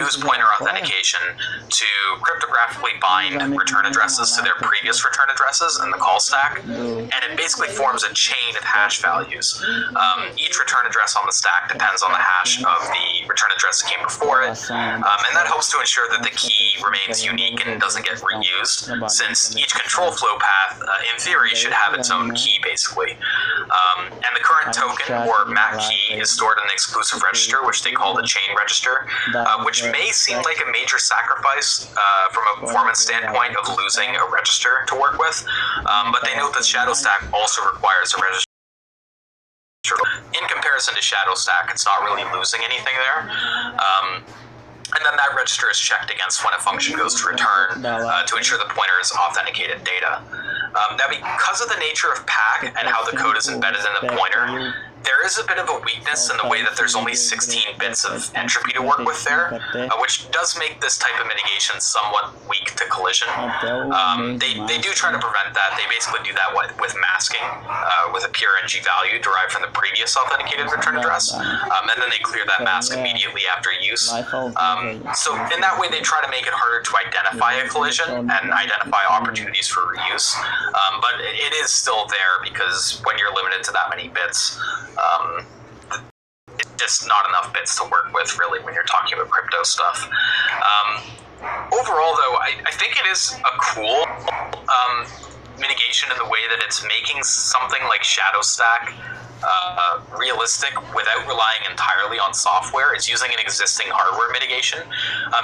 use pointer authentication to cryptographically bind return addresses to their previous return addresses in the call stack, and it basically forms a chain of hash values. Each return address on the stack depends on the hash of the return address that came before it, and that helps to ensure that the key remains unique and doesn't get reused, since each control flow path, in theory, should have its own key, basically. And the current token, or MAC key, is stored in the exclusive register, which they call the chain register, which may seem like a major sacrifice from a performance standpoint of losing a register to work with, but they note that Shadow Stack also requires a register. In comparison to Shadow Stack, it's not really losing anything there. And then that register is checked against when a function goes to return to ensure the pointer is authenticated data. Now, because of the nature of PAC and how the code is embedded in the pointer, there is a bit of a weakness in the way that there's only 16 bits of entropy to work with there, which does make this type of mitigation somewhat weak to collision. They do try to prevent that. They basically do that with masking, with a pure NG value derived from the previous authenticated return address, and then they clear that mask immediately after use. So in that way, they try to make it harder to identify a collision and identify opportunities for reuse, but it is still there because when you're limited to that many bits, it's just not enough bits to work with, really, when you're talking about crypto stuff. Overall, though, I think it is a cool mitigation in the way that it's making something like Shadow Stack realistic without relying entirely on software. It's using an existing hardware mitigation,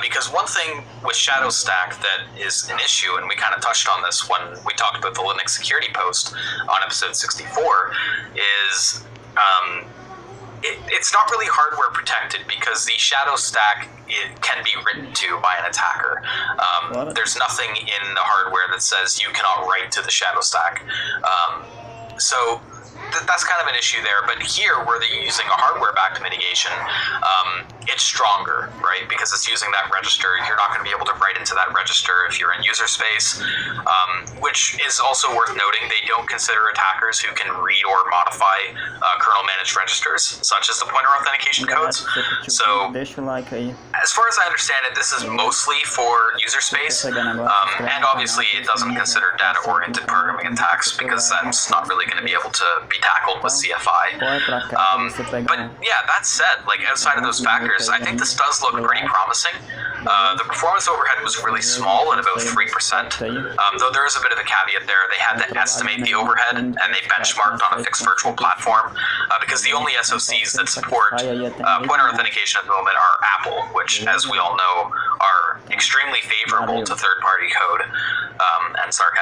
because one thing with Shadow Stack that is an issue, and we kind of touched on this when we talked about the Linux security post on episode 64, is it's not really hardware protected because the Shadow Stack can be written to by an attacker. There's nothing in the hardware that says you cannot write to the Shadow Stack. So that's kind of an issue there, but here, where they're using a hardware-backed mitigation, it's stronger, right? Because it's using that register. You're not going to be able to write into that register if you're in user space, which is also worth noting. They don't consider attackers who can read or modify kernel-managed registers, such as the pointer authentication codes. So, as far as I understand it, this is mostly for user space, and obviously it doesn't consider data-oriented programming attacks, because that's not really going to be able to be tackled with CFI. But yeah, that said, like, outside of those factors, I think this does look pretty promising. The performance overhead was really small at about 3%, though there is a bit of a caveat there. They had to estimate the overhead, and they benchmarked on a fixed virtual platform, because the only SoCs that support pointer authentication at the moment are Apple, which, as we all know, are extremely favorable to third-party code and sarcasm.